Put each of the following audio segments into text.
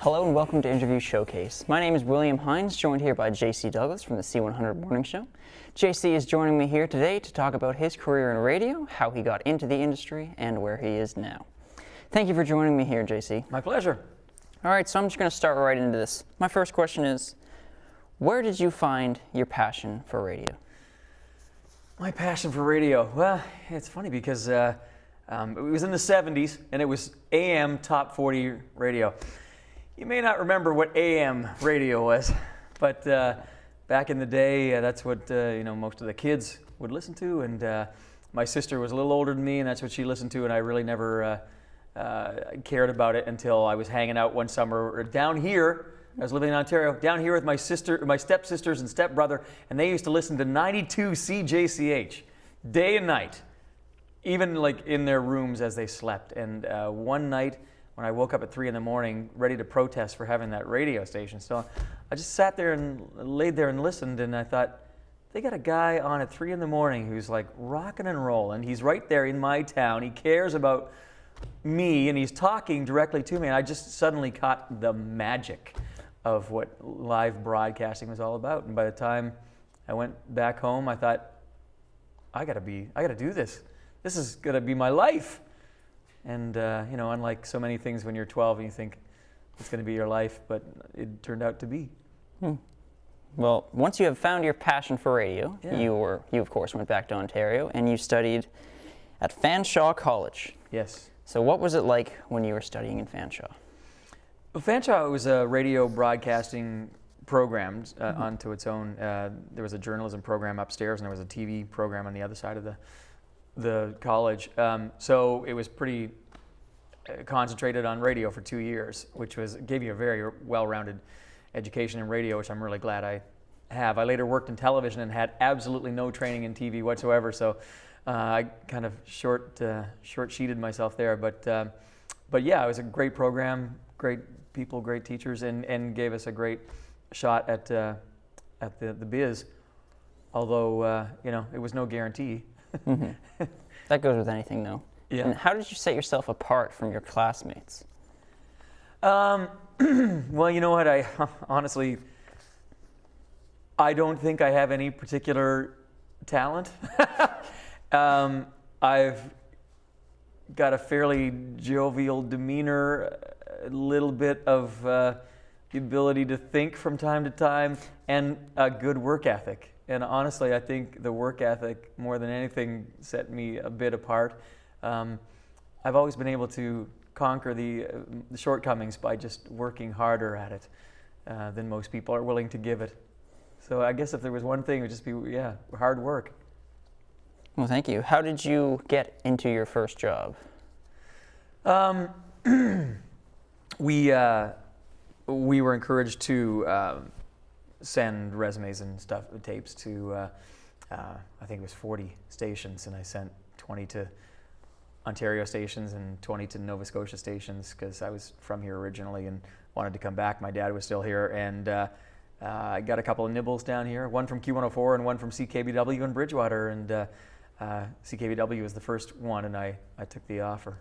Hello and welcome to Interview Showcase. My name is William Hynes, joined here by JC Douglas from the C100 Morning Show. JC is joining me here today to talk about his career in radio, how he got into the industry, and where he is now. Thank you for joining me here, JC. My pleasure. All right, so I'm just going to start right into this. My first question is, where did you find your passion for radio? My passion for radio? Well, it's funny because it was in the 70s and it was AM top 40 radio. You may not remember what AM radio was, but back in the day, that's what most of the kids would listen to. And my sister was a little older than me, and that's what she listened to. And I really never cared about it until I was hanging out one summer down here. I was living in Ontario, down here with my stepsisters and stepbrother, and they used to listen to 92 CJCH day and night, even like in their rooms as they slept. And one night, when I woke up at 3 in the morning, ready to protest for having that radio station. So I just sat there and laid there and listened, and I thought, they got a guy on at 3 in the morning who's like rocking and rolling. He's right there in my town. He cares about me, and he's talking directly to me. And I just suddenly caught the magic of what live broadcasting was all about. And by the time I went back home, I thought, I gotta do this. This is gonna be my life. And, unlike so many things when you're 12 and you think it's going to be your life, but it turned out to be. Well, once you have found your passion for radio, you of course went back to Ontario and you studied at Fanshawe College. Yes. So what was it like when you were studying in Fanshawe? Well, Fanshawe was a radio broadcasting program onto its own. There was a journalism program upstairs and there was a TV program on the other side of the college. So it was pretty concentrated on radio for 2 years, which gave you a very well-rounded education in radio, which I'm really glad I have. I later worked in television and had absolutely no training in TV whatsoever, so I kind of short-sheeted myself there. But yeah, it was a great program, great people, great teachers, and gave us a great shot at the biz. Although it was no guarantee. Mm-hmm. That goes with anything, though. Yeah. And how did you set yourself apart from your classmates? Well, you know what? I honestly, I don't think I have any particular talent. I've got a fairly jovial demeanor, a little bit of the ability to think from time to time, and a good work ethic. And honestly, I think the work ethic, more than anything, set me a bit apart. I've always been able to conquer the shortcomings by just working harder at it than most people are willing to give it. So I guess if there was one thing, it would just be, hard work. Well, thank you. How did you get into your first job? We were encouraged to send resumes and tapes to, I think it was 40 stations, and I sent 20 to Ontario stations and 20 to Nova Scotia stations because I was from here originally and wanted to come back. My dad was still here, and I got a couple of nibbles down here, one from Q104 and one from CKBW in Bridgewater, and CKBW was the first one, and I took the offer.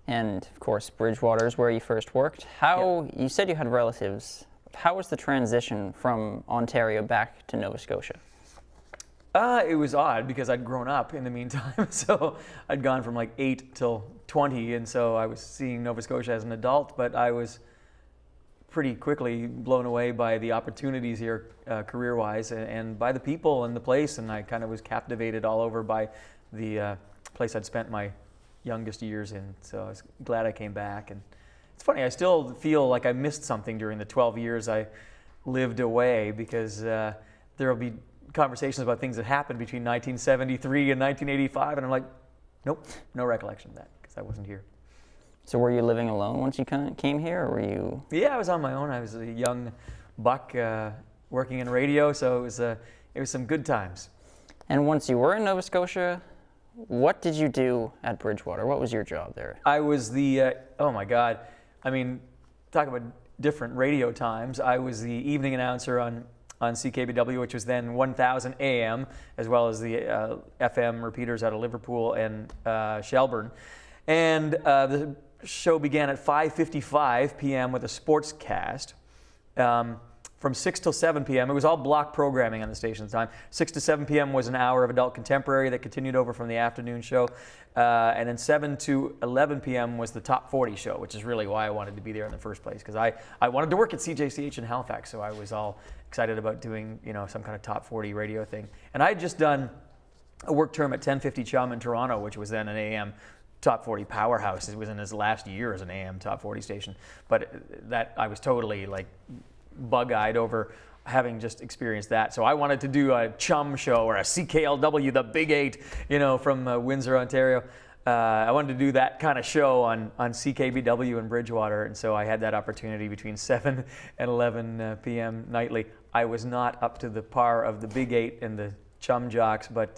And of course, Bridgewater is where you first worked. You said you had relatives. How was the transition from Ontario back to Nova Scotia? It was odd because I'd grown up in the meantime. So I'd gone from like 8 till 20, and so I was seeing Nova Scotia as an adult, but I was pretty quickly blown away by the opportunities here career-wise and by the people and the place, and I kind of was captivated all over by the place I'd spent my youngest years in. So I was glad I came back. And it's funny, I still feel like I missed something during the 12 years I lived away because there will be conversations about things that happened between 1973 and 1985, and I'm like, nope, no recollection of that because I wasn't here. So were you living alone once you came here, or were you? Yeah, I was on my own. I was a young buck working in radio, so it was some good times. And once you were in Nova Scotia, what did you do at Bridgewater? What was your job there? I was the, oh my God, I mean, talk about different radio times. I was the evening announcer on CKBW, which was then 1000 AM, as well as the FM repeaters out of Liverpool and Shelburne. And the show began at 5:55 p.m. with a sports cast. From 6 till 7 p.m. It was all block programming on the station's time. 6 to 7 p.m. was an hour of adult contemporary that continued over from the afternoon show. And then 7 to 11 p.m. was the Top 40 show, which is really why I wanted to be there in the first place, because I wanted to work at CJCH in Halifax, so I was all excited about doing, you know, some kind of Top 40 radio thing. And I had just done a work term at 1050 Chum in Toronto, which was then an AM Top 40 powerhouse. It was in his last year as an AM Top 40 station. But that I was totally like bug-eyed over having just experienced that. So I wanted to do a Chum show or a CKLW, the Big 8, you know, from Windsor, Ontario. I wanted to do that kind of show on CKBW in Bridgewater, and so I had that opportunity between 7 and 11 p.m. nightly. I was not up to the par of the Big 8 and the Chum jocks, but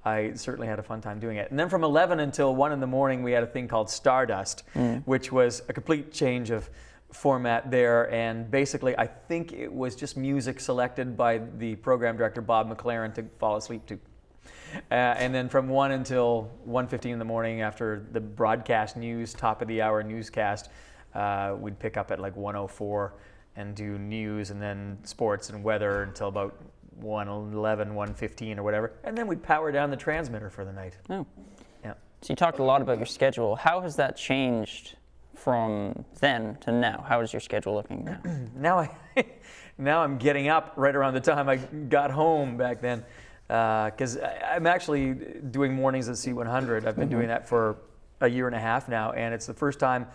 I certainly had a fun time doing it. And then from 11 until 1 in the morning, we had a thing called Stardust, which was a complete change of format there, and basically I think it was just music selected by the program director Bob McLaren to fall asleep to. And then from 1 until 1:15 in the morning, after the broadcast news, top of the hour newscast, we'd pick up at like 1:04 and do news and then sports and weather until about 1:11, 1:15 or whatever, and then we'd power down the transmitter for the night. Oh. Yeah. So you talked a lot about your schedule. How has that changed from then to now? How is your schedule looking now? Now I'm getting up right around the time I got home back then, because I'm actually doing mornings at C100. I've been doing that for a year and a half now, and it's the first time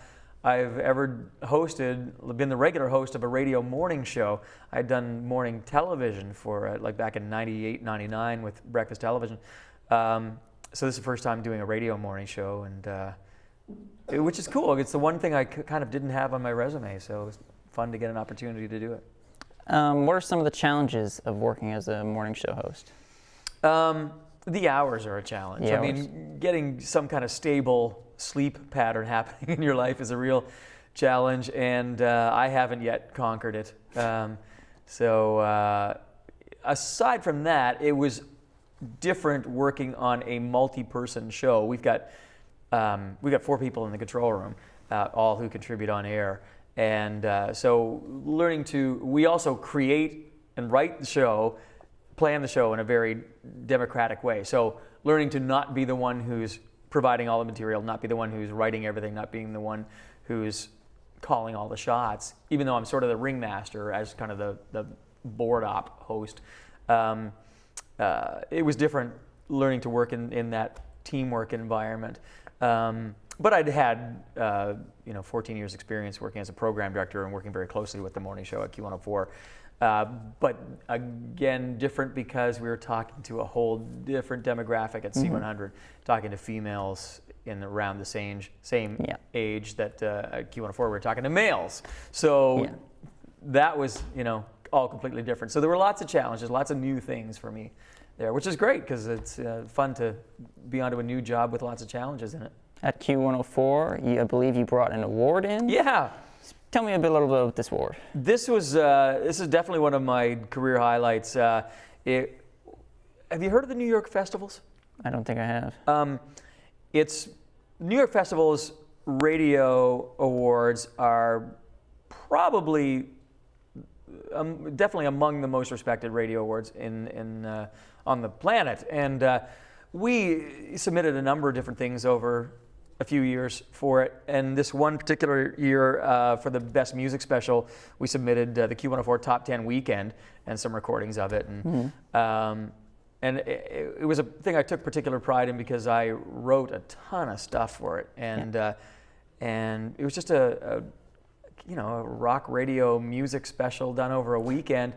I've ever been the regular host of a radio morning show. I'd done morning television for like back in 98, 99 with breakfast television. So this is the first time doing a radio morning show, and which is cool. It's the one thing I kind of didn't have on my resume, so it was fun to get an opportunity to do it. What are some of the challenges of working as a morning show host? The hours are a challenge. I mean, getting some kind of stable sleep pattern happening in your life is a real challenge, and I haven't yet conquered it. So aside from that, it was different working on a multi-person show. We've got 4 people in the control room, all who contribute on air. And so we also create and write the show, plan the show in a very democratic way. So learning to not be the one who's providing all the material, not be the one who's writing everything, not being the one who's calling all the shots, even though I'm sort of the ringmaster as kind of the board op host. It was different learning to work in that teamwork environment. But I'd had 14 years experience working as a program director and working very closely with the morning show at Q104. But again, different because we were talking to a whole different demographic at C100, talking to females in around the same age that at Q104 we were talking to males. So that was, all completely different. So there were lots of challenges, lots of new things for me there, which is great because it's fun to be onto a new job with lots of challenges in it. At Q104, I believe you brought an award in? Yeah. Tell me a little bit about this award. This is definitely one of my career highlights. Have you heard of the New York festivals? I don't think I have. It's New York Festivals Radio Awards are probably definitely among the most respected radio awards on the planet, and we submitted a number of different things over a few years for it, and this one particular year for the Best Music Special, we submitted the Q104 Top 10 Weekend and some recordings of it, and it was a thing I took particular pride in because I wrote a ton of stuff for it, and it was just a rock radio music special done over a weekend.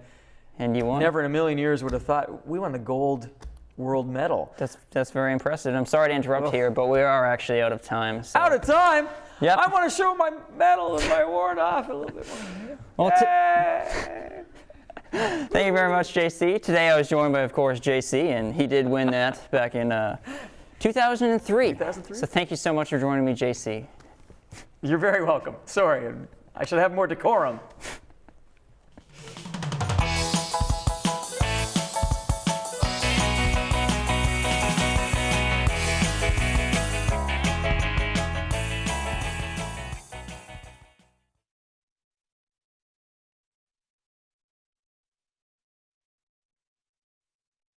And you won. Never in a million years would have thought we won the gold world medal. That's very impressive. I'm sorry to interrupt here, but we are actually out of time. So. Out of time? Yep. I want to show my medal and my award off a little bit more. Well, thank you very much, JC. Today I was joined by, of course, JC, and he did win that back in 2003. 2003? So thank you so much for joining me, JC. You're very welcome. Sorry, I should have more decorum.